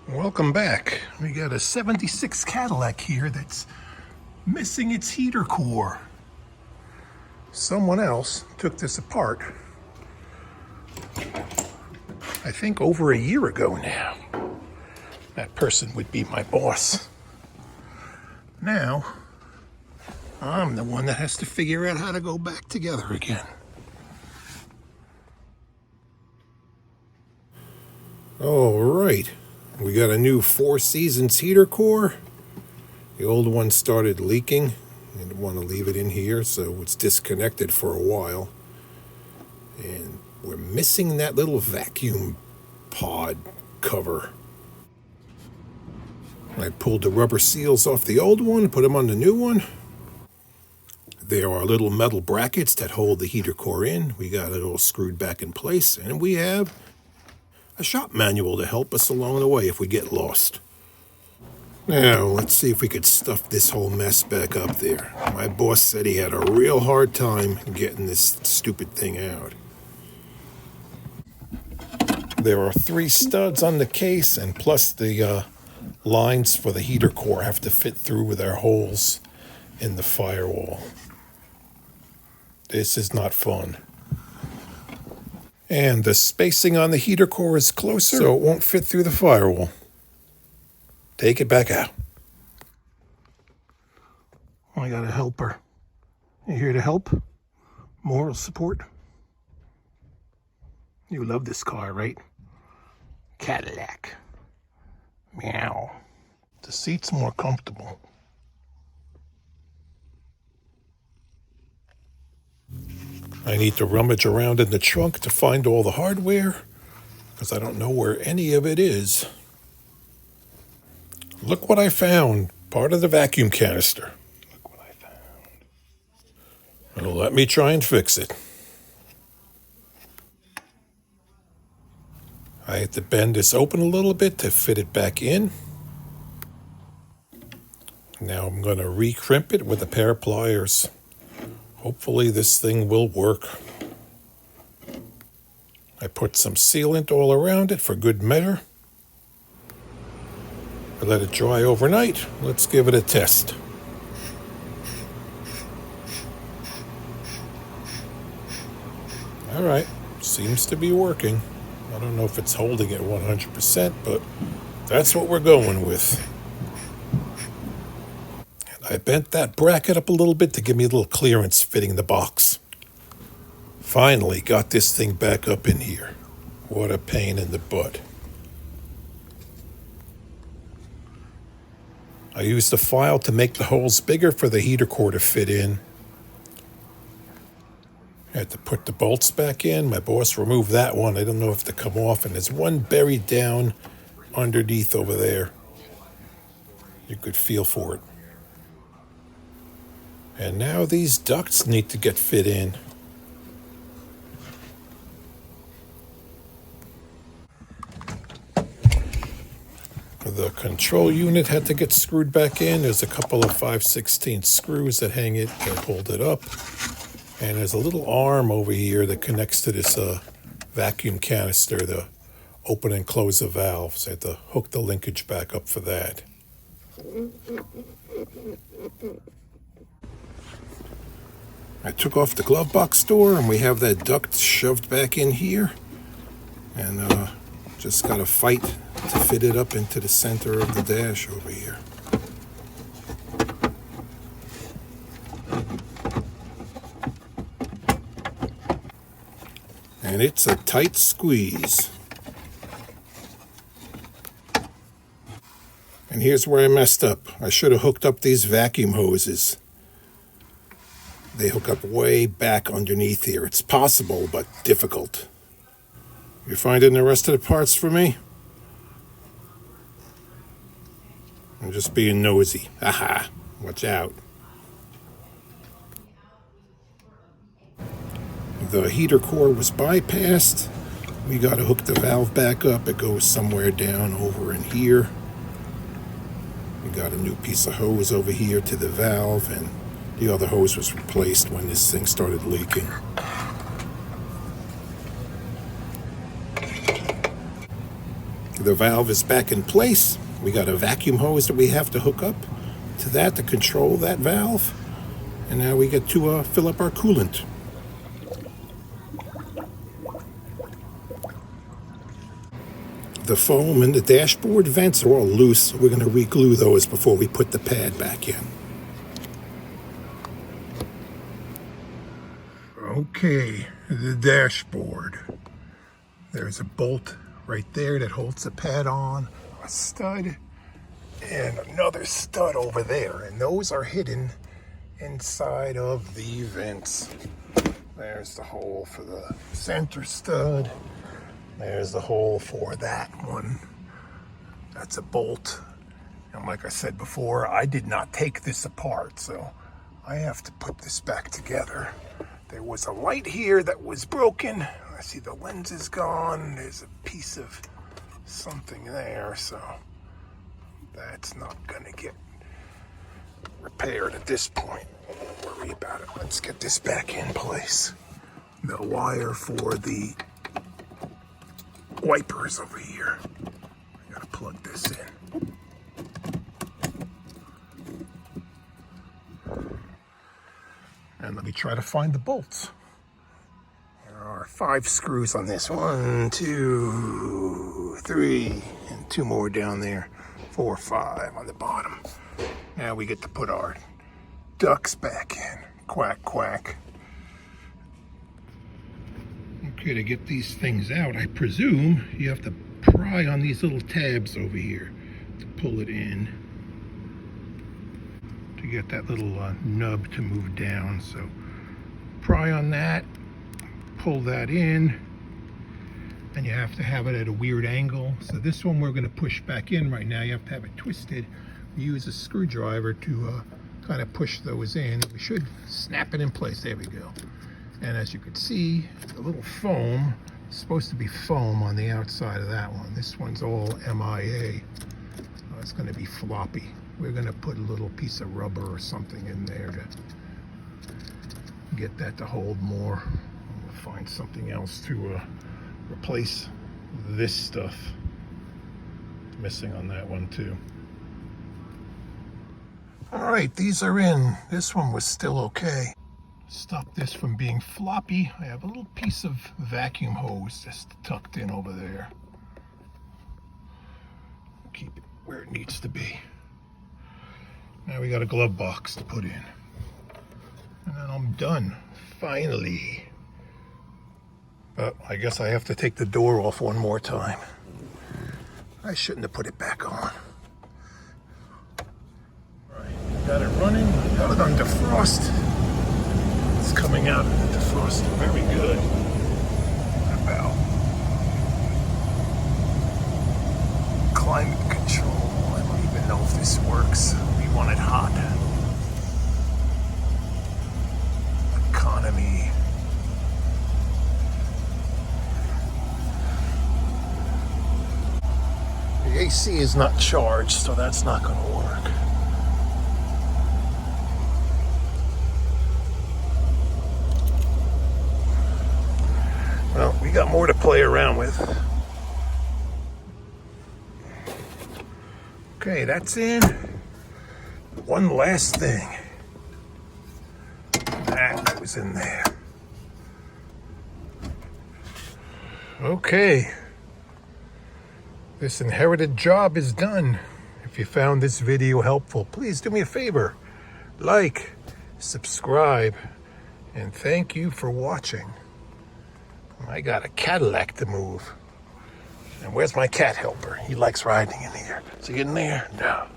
Welcome back. We got a 76 Cadillac here that's missing its heater core. Someone else took this apart, I think over a year ago now. That person would be my boss. Now, I'm the one that has to figure out how to go back together again. All right. We got a new Four Seasons heater core. The old one started leaking. I didn't want to leave it in here, so it's disconnected for a while. And we're missing that little vacuum pod cover. I pulled the rubber seals off the old one, put them on the new one. There are little metal brackets that hold the heater core in. We got it all screwed back in place, and we have a shop manual to help us along the way if we get lost. Now, let's see if we could stuff this whole mess back up there. My boss said he had a real hard time getting this stupid thing out. There are 3 studs on the case, and plus the lines for the heater core have to fit through with their holes in the firewall. This is not fun. And the spacing on the heater core is closer, so it won't fit through the firewall. Take it back out. I got a helper. You here to help? Moral support? You love this car, right? Cadillac. Meow. The seat's more comfortable. I need to rummage around in the trunk to find all the hardware, because I don't know where any of it is. Look what I found. Part of the vacuum canister. Look what I found. Well, let me try and fix it. I had to bend this open a little bit to fit it back in. Now I'm going to re-crimp it with a pair of pliers. Hopefully this thing will work. I put some sealant all around it for good measure. I let it dry overnight. Let's give it a test. All right, seems to be working. I don't know if it's holding it 100%, but that's what we're going with. I bent that bracket up a little bit to give me a little clearance fitting the box. Finally got this thing back up in here. What a pain in the butt. I used a file to make the holes bigger for the heater core to fit in. I had to put the bolts back in. My boss removed that one. I don't know if to come off, and there's one buried down underneath over there. You could feel for it. And now these ducts need to get fit in. The control unit had to get screwed back in. There's a couple of 5/16 screws that hang it, that hold it up. And there's a little arm over here that connects to this vacuum canister to open and close the valves. I had to hook the linkage back up for that. I took off the glove box door, and we have that duct shoved back in here. And just got to fight to fit it up into the center of the dash over here. And it's a tight squeeze. And here's where I messed up. I should have hooked up these vacuum hoses. They hook up way back underneath here. It's possible, but difficult. You finding the rest of the parts for me? I'm just being nosy. Aha, watch out. The heater core was bypassed. We got to hook the valve back up. It goes somewhere down over in here. We got a new piece of hose over here to the valve, and the other hose was replaced when this thing started leaking. The valve is back in place. We got a vacuum hose that we have to hook up to that to control that valve. And now we get to fill up our coolant. The foam and the dashboard vents are all loose, so we're going to re-glue those before we put the pad back in. Okay, the dashboard. There's a bolt right there that holds the pad on, a stud, and another stud over there. And those are hidden inside of the vents. There's the hole for the center stud. There's the hole for that one. That's a bolt. And like I said before, I did not take this apart, so I have to put this back together. There was a light here that was broken. I see the lens is gone. There's a piece of something there, so that's not gonna get repaired at this point. Don't worry about it. Let's get this back in place. The wire for the wipers over here. I gotta plug this in. And let me try to find the bolts. There are 5 screws on this. 1, 2, 3, and 2 more down there. 4, 5 on the bottom. Now we get to put our ducks back in. Quack, quack. Okay, to get these things out, I presume you have to pry on these little tabs over here to pull it in, to get that little nub to move down. So pry on that, pull that in, and you have to have it at a weird angle. So this one we're going to push back in right now. You have to have it twisted. We use a screwdriver to kind of push those in. We should snap it in place. There we go. And as you can see, the little foam is supposed to be foam on the outside of that one. This one's all MIA. It's going to be floppy. We're going to put a little piece of rubber or something in there to get that to hold more. We'll find something else to replace this stuff. Missing on that one too. All right, these are in. This one was still okay. Stop this from being floppy. I have a little piece of vacuum hose just tucked in over there. Keep it where it needs to be. Now we got a glove box to put in. And then I'm done, finally. But I guess I have to take the door off one more time. I shouldn't have put it back on. Right, got it running, got it on defrost. It's coming out of the defroster very good. What about climate control? I don't even know if this works. We want it hot. Economy. The AC is not charged, so that's not going to work. Well, we got more to play around with. Okay, that's in. One last thing. That goes in there. Okay. This inherited job is done. If you found this video helpful, please do me a favor. Like, subscribe, and thank you for watching. I got a Cadillac to move. And where's my cat helper? He likes riding in here. Is he in there? No.